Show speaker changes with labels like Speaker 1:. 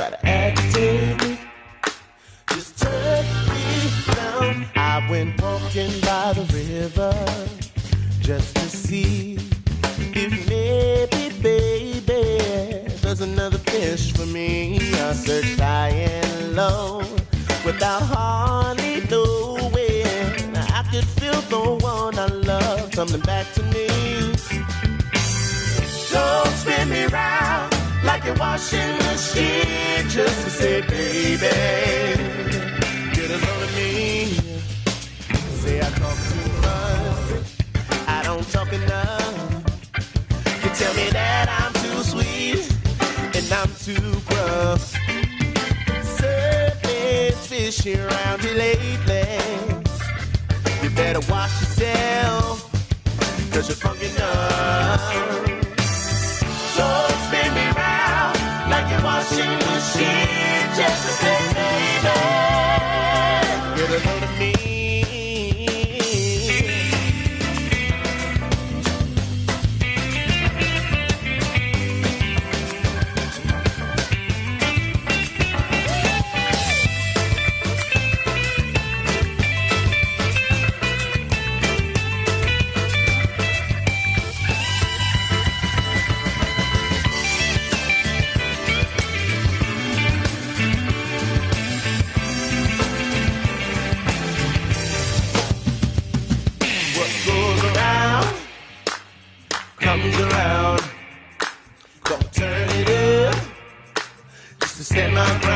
Speaker 1: try to agitate me, just turn me down. I went walking by the river just to see if maybe, baby, there's another fish for me. I searched high and low without hardly knowing I could feel the one I love coming back to me. Don't spin me round like a washing machine just to say, baby, get a load of me. Say I talk too much, I don't talk enough. You tell me that I'm too sweet and I'm too gruff. Surface fishing around me lately. You better watch yourself, 'cause you're funky enough. Don't spin me round like a washing machine just to say, baby, get a load of me. Comes around, gonna turn it up just to stand my ground.